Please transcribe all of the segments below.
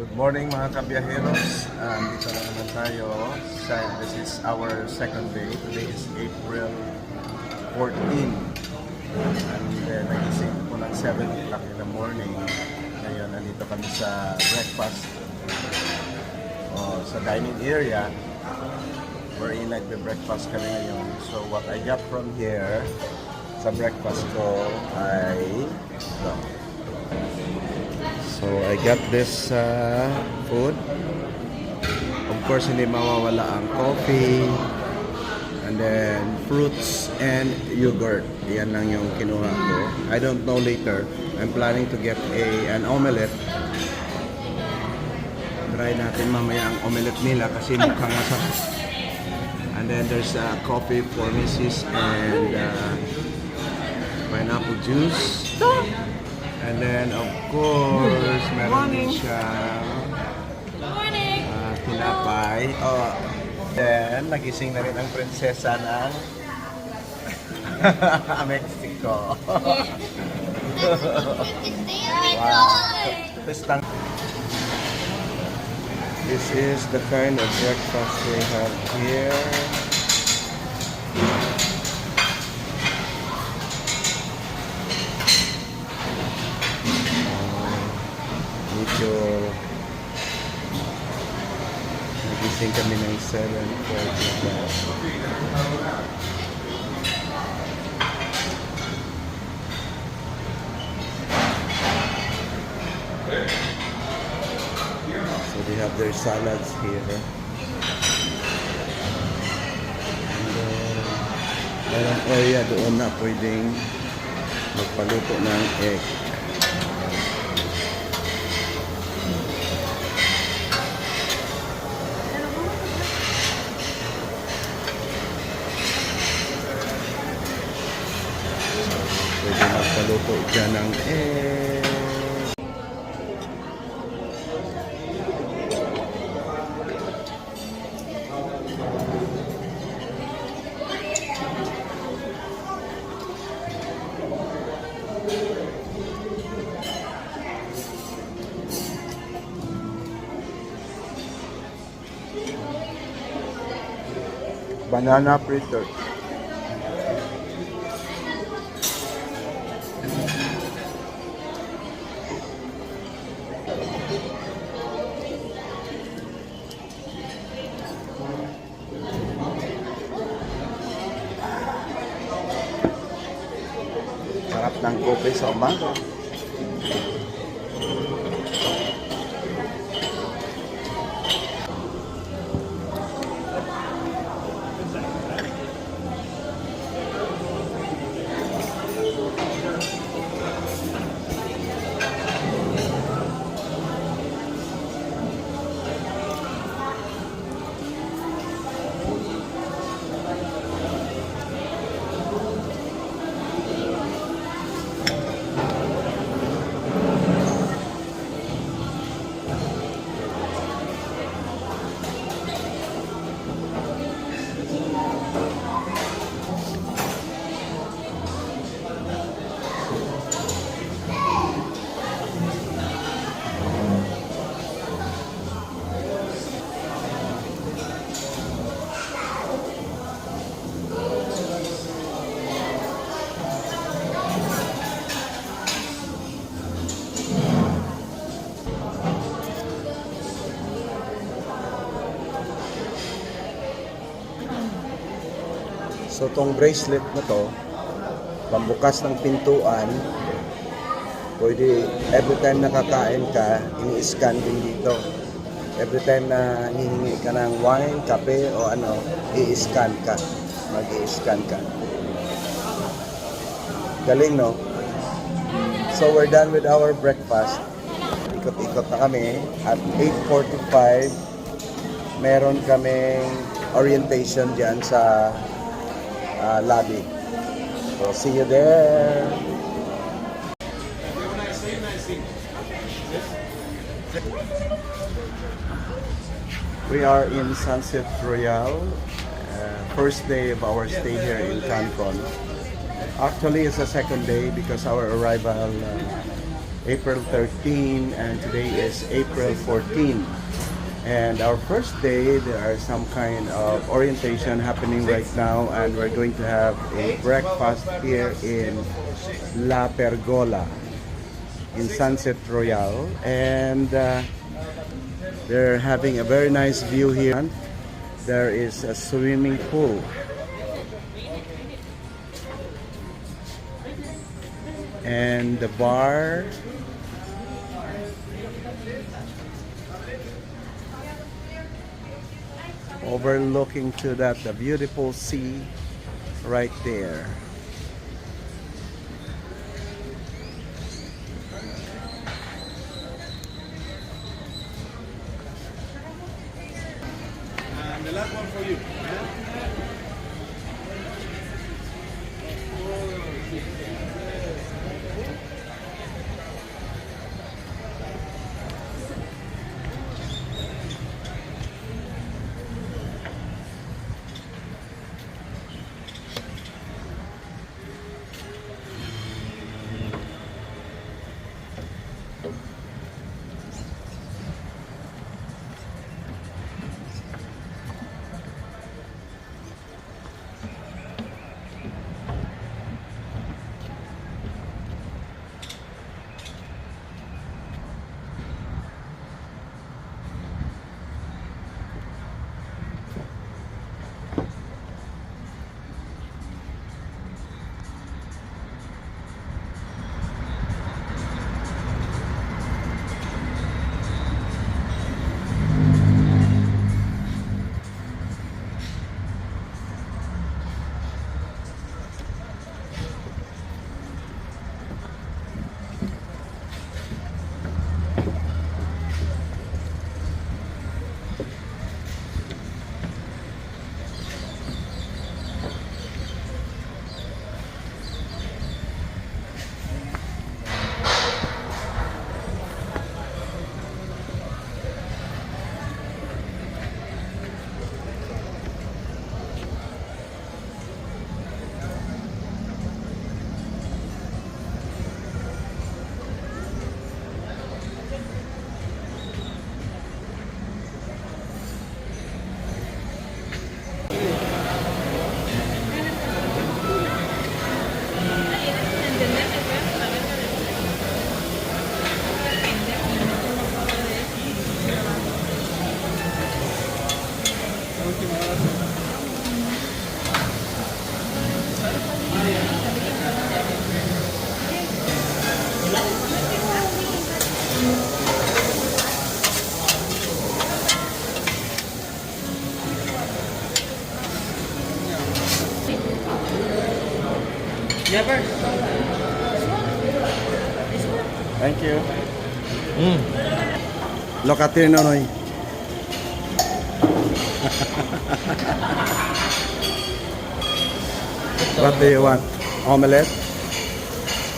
Good morning mga kabiyaheros. Dito na naman tayo. This is our second day. Today is April 14. And nagising po ng 7 o'clock in the morning. Ngayon, nandito kami sa breakfast sa dining area wherein nagbe-breakfast kami ngayon. So what I got from here sa breakfast ko ay So I got this food. Of course, hindi mawawala ang coffee, and then fruits and yogurt. Yan lang yung kinuha ko. I don't know later. I'm planning to get an omelette. Try natin mamaya ang omelette nila kasi mukhang masarap. And then there's coffee for Mrs. and pineapple juice. And then, of course, meron din siyang tinapay. Then, nagising na rin ang prinsesa ng Mexico. Wow. This is the kind of breakfast we have here. Medyo nagising kami ng 7:45. So they have their salads here. And mayroong area doon na pwedeng magpaluto ng egg. Pwede magpaluto dyan ng egg. Banana fritter. Sarap ng kopi sa umaga. So tong bracelet na to, pambukas ng pintuan, pwede every time nakakain ka, ini-scan din dito. Every time na hihingi ka ng wine, kape o ano, i-scan ka. Mag-i-scan ka. Galing, no? So we're done with our breakfast. Ikot-ikot na kami. At 8:45, meron kaming orientation dyan sa lobby. So see you there. We are in Sunset Royal. First day of our stay here in Cancun. Actually, it's a second day because our arrival April 13, and today is April 14. And our first day, there are some kind of orientation happening right now, and we're going to have a breakfast here in La Pergola in Sunset Royal, and they're having a very nice view here. There is a swimming pool. And the bar. Overlooking to that, the beautiful sea right there. And the last one for you. Never. Thank you. Look at it, Nonoy. What do you want? Omelette?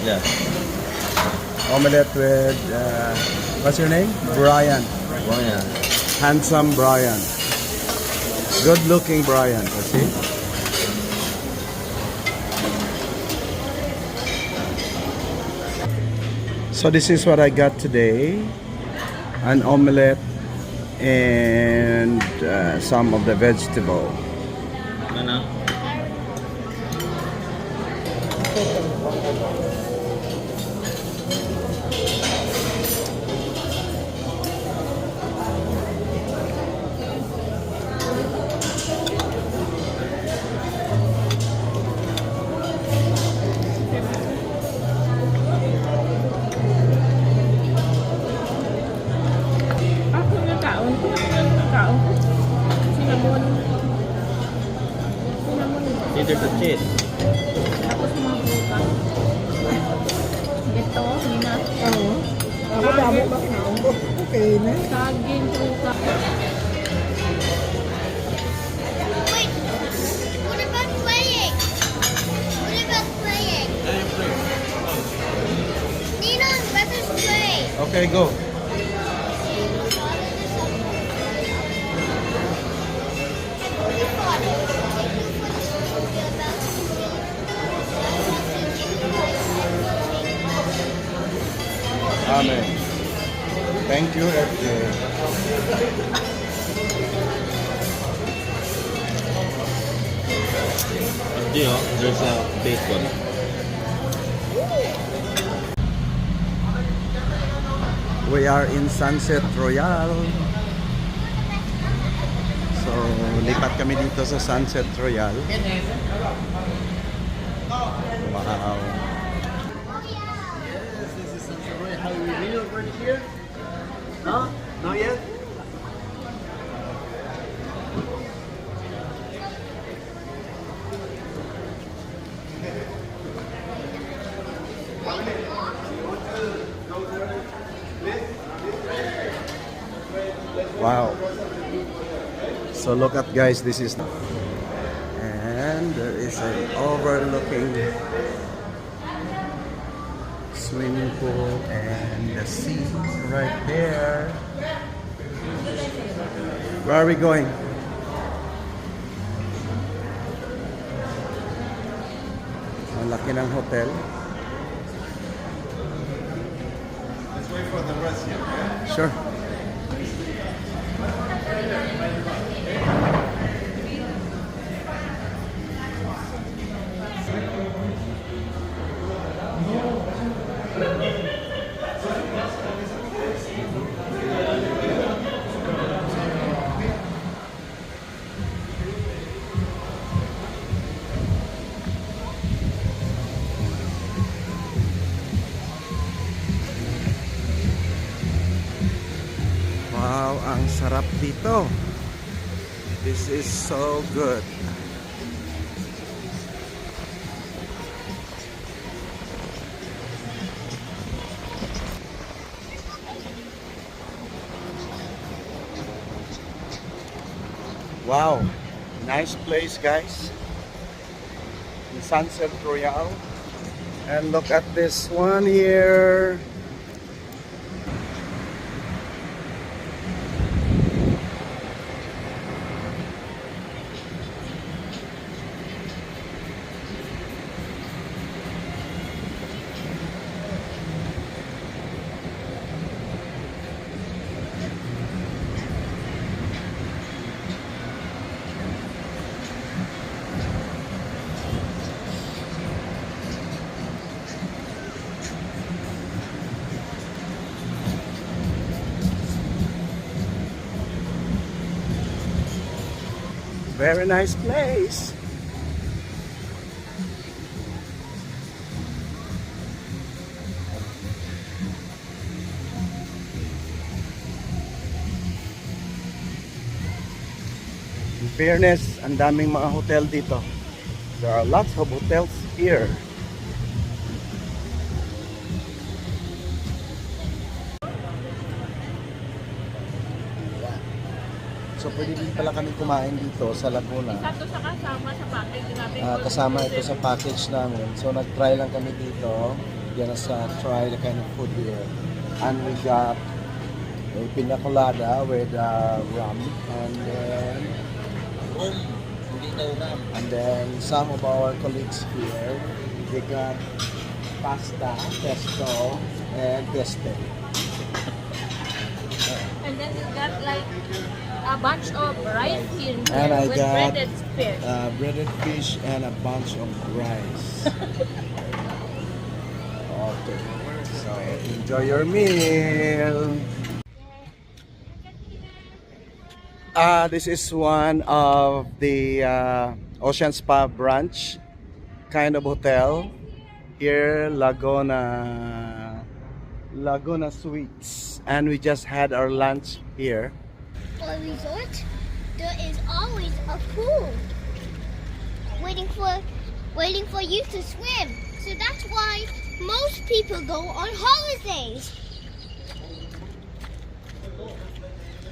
Yeah. Omelette with, what's your name? Brian. Oh, yeah. Handsome Brian. Good looking Brian, you see? So this is what I got today. An omelette and some of the vegetable. Ano? Ako nakaon ko. Nakaon ko. Cinnamon. Cinnamon. Either the cheese. Tapos mga bukas. Ito, Nina. Oo. Ako damo ba kaon ko? Okay na. Saging, bukas. Wait, what about playing? What about playing? Nina and brothers play. Okay, go. Amen. Thank you, FJ. Hindi oh, there's a bacon. We are in Sunset Royal. So, lipat kami dito sa Sunset Royal. Wow. How we meal over here? Huh? Not yet? Wow. So look at guys, this is and there is an overlooking swimming pool and the sea right there. Where are we going? Ang laki ng hotel. Let's wait for the rest here. Sure. Wow, ang sarap dito. This is so good. Wow, nice place guys. In Sunset Royal. And look at this one here. Very nice place. In fairness, ang daming mga hotel dito. There are lots of hotels here. So pwede din pala kami kumain dito sa Laguna. Isa to sa kasama sa package natin. Kasama ito sa package namin. So nag-try lang kami dito. Yan sa try the kind of food here. And we got a pina colada with rum and then some of our colleagues here, they got pasta, pesto, and pesto. And then you got like a bunch of rice in here And I with got breaded fish. breaded fish and a bunch of rice. Okay, so enjoy your meal. This is one of the Ocean Spa branch kind of hotel here, Laguna Suites, and we just had our lunch here. For a resort, there is always a pool waiting for you to swim. So that's why most people go on holidays.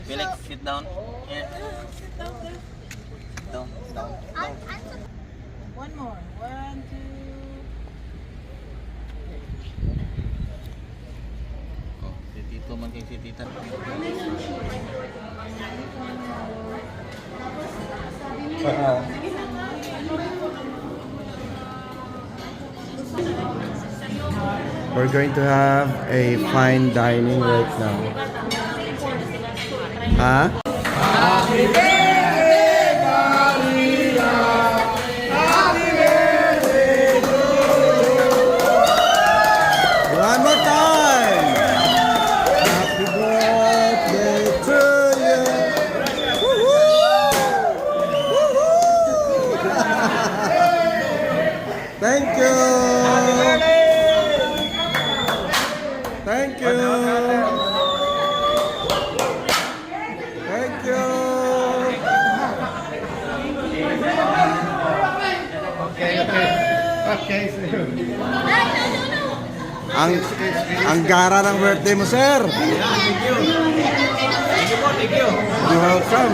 Felix, sit down. Here. Sit down there. Down, down, I'm down. One more. 1, 2. Oh, si Tito man kay si Tita. We're going to have a fine dining right now. Huh? One more time. Happy birthday to you. Woohoo! Woohoo! Thank you. Thank you. Thank you. Okay, so Ang gara ng birthday mo, sir. You're welcome.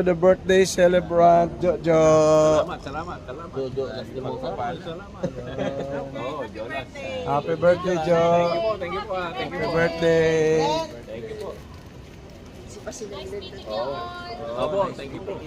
The birthday celebrant, Jojo. Jojo, last di mo kapal. Happy birthday, Jo. Happy birthday. Opo, thank you po.